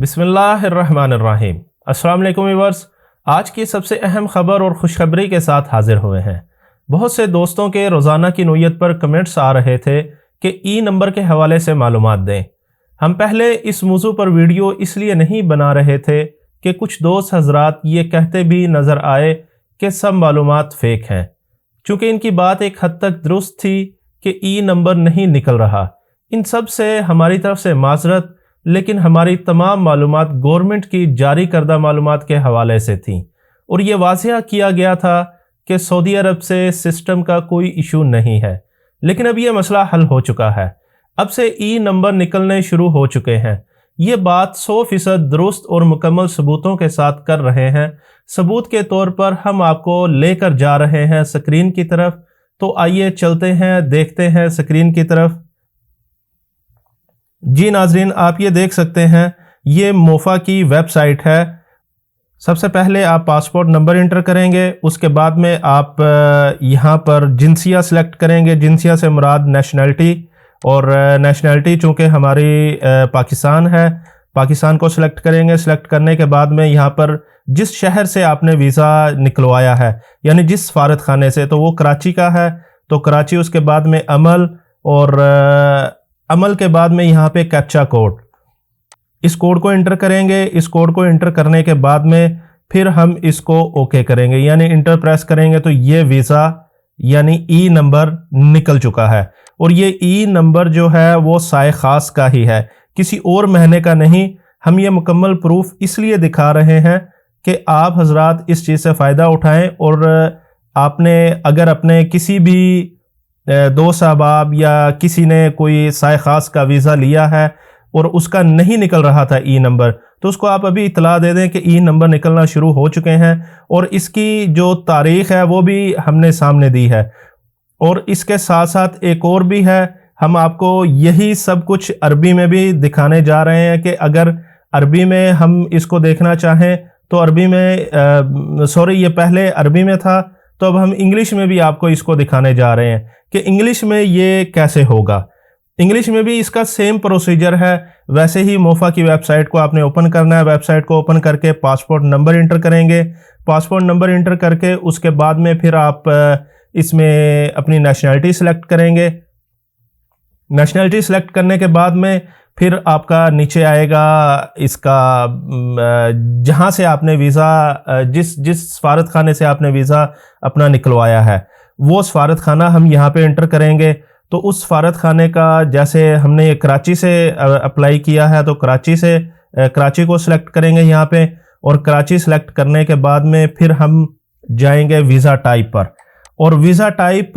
बिस्मिल्लाहिर्रहमानिर्रहीम। अस्सलाम वालेकुम व्यूअर्स, आज की सबसे अहम खबर और खुशखबरी के साथ हाजिर हुए हैं। बहुत से दोस्तों के रोज़ाना की नोयत पर कमेंट्स आ रहे थे कि ई नंबर के हवाले से मालूमात दें। हम पहले इस मौजू पर वीडियो इसलिए नहीं बना रहे थे कि कुछ दोस्त हजरात ये कहते भी नज़र आए कि सब मालूमात फ़ेक हैं। चूँकि इनकी बात एक हद तक दुरुस्त थी कि ई नंबर नहीं निकल रहा। इन सब से हमारी तरफ से माज़रत, लेकिन हमारी तमाम मालूमात गवर्नमेंट की जारी करदा मालूमात के हवाले से थी और ये वाज़ेह किया गया था कि सऊदी अरब से सिस्टम का कोई इशू नहीं है। लेकिन अब ये मसला हल हो चुका है। अब से ई नंबर निकलने शुरू हो चुके हैं। ये बात 100% दुरुस्त और मुकम्मल सबूतों के साथ कर रहे हैं। सबूत के तौर पर हम आपको लेकर जा रहे हैं स्क्रीन की तरफ। तो आइए चलते हैं, देखते हैं स्क्रीन की तरफ। जी नाजरीन, आप ये देख सकते हैं, ये मोफा की वेबसाइट है। सबसे पहले आप पासपोर्ट नंबर इंटर करेंगे, उसके बाद में आप यहाँ पर जिनसिया सेलेक्ट करेंगे। जिनसिया से मुराद नेशनैलिटी, और नेशनैलिटी चूँकि हमारी पाकिस्तान है, पाकिस्तान को सिलेक्ट करेंगे। सिलेक्ट करने के बाद में यहाँ पर जिस शहर से आपने वीज़ा निकलवाया है, यानी जिस सफारत खाने से, तो वो कराची का है तो कराची। उसके बाद में अमल, और अमल के बाद में यहाँ पे कैप्चा कोड, इस कोड को इंटर करेंगे। इस कोड को इंटर करने के बाद में फिर हम इसको ओके करेंगे, यानी इंटर प्रेस करेंगे तो ये वीज़ा यानी ई नंबर निकल चुका है। और ये ई नंबर जो है वो साए खास का ही है, किसी और महीने का नहीं। हम ये मुकम्मल प्रूफ इसलिए दिखा रहे हैं कि आप हजरात इस चीज़ से फ़ायदा उठाएं। और आपने अगर अपने किसी भी दोस्त अहबाब या किसी ने कोई साए खास का वीज़ा लिया है और उसका नहीं निकल रहा था ई नंबर, तो उसको आप अभी इतला दे दें कि ई नंबर निकलना शुरू हो चुके हैं। और इसकी जो तारीख़ है वो भी हमने सामने दी है। और इसके साथ साथ एक और भी है, हम आपको यही सब कुछ अरबी में भी दिखाने जा रहे हैं कि अगर अरबी में हम इसको देखना चाहें तो अरबी में ये पहले अरबी में था, तो अब हम इंग्लिश में भी आपको इसको दिखाने जा रहे हैं कि इंग्लिश में ये कैसे होगा। इंग्लिश में भी इसका सेम प्रोसीजर है। वैसे ही मोफा की वेबसाइट को आपने ओपन करना है। वेबसाइट को ओपन करके पासपोर्ट नंबर इंटर करेंगे। पासपोर्ट नंबर इंटर करके उसके बाद में फिर आप इसमें अपनी नेशनैलिटी सेलेक्ट करेंगे। नेशनैलिटी सेलेक्ट करने के बाद में फिर आपका नीचे आएगा इसका जहाँ से आपने वीज़ा, जिस सफारत खाने से आपने वीज़ा अपना निकलवाया है, वो सफारत खाना हम यहाँ पे इंटर करेंगे। तो उस सफारत खाने का, जैसे हमने ये कराची से अप्लाई किया है तो कराची को सिलेक्ट करेंगे यहाँ पे। और कराची सेलेक्ट करने के बाद में फिर हम जाएंगे वीज़ा टाइप पर। और वीज़ा टाइप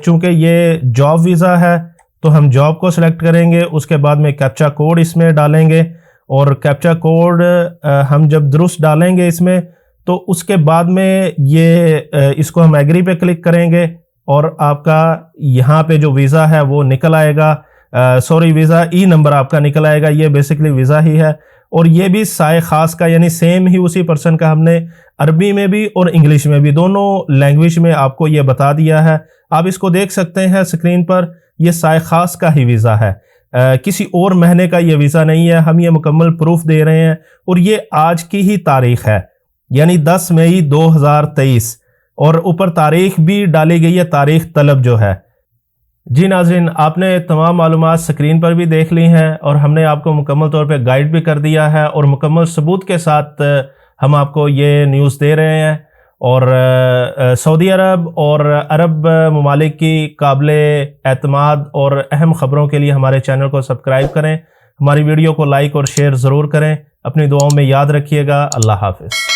चूँकि ये जॉब वीज़ा है तो हम जॉब को सिलेक्ट करेंगे। उसके बाद में कैप्चा कोड इसमें डालेंगे। और कैप्चा कोड हम जब दुरुस्त डालेंगे इसमें, तो उसके बाद में ये इसको हम एग्री पे क्लिक करेंगे और आपका यहाँ पे जो वीज़ा है वो निकल आएगा। वीज़ा ई नंबर आपका निकल आएगा। ये बेसिकली वीज़ा ही है। और ये भी साए खास का, यानी सेम ही उसी पर्सन का हमने अरबी में भी और इंग्लिश में भी, दोनों लैंग्वेज में आपको ये बता दिया है। आप इसको देख सकते हैं स्क्रीन पर, ये साए खास का ही वीज़ा है, किसी और महीने का ये वीज़ा नहीं है। हम ये मुकम्मल प्रूफ दे रहे हैं। और ये आज की ही तारीख़ है, यानी 10 मई 2023, और ऊपर तारीख़ भी डाली गई है, तारीख़ तलब जो है। जी नाज़रीन, आपने तमाम मालूमात स्क्रीन पर भी देख ली हैं और हमने आपको मुकम्मल तौर पे गाइड भी कर दिया है और मुकम्मल सबूत के साथ हम आपको ये न्यूज़ दे रहे हैं। और सऊदी अरब और अरब ममालिक की काबिले एतमाद और अहम ख़बरों के लिए हमारे चैनल को सब्सक्राइब करें। हमारी वीडियो को लाइक और शेयर ज़रूर करें। अपनी दुआओं में याद रखिएगा। अल्लाह हाफ़िज़।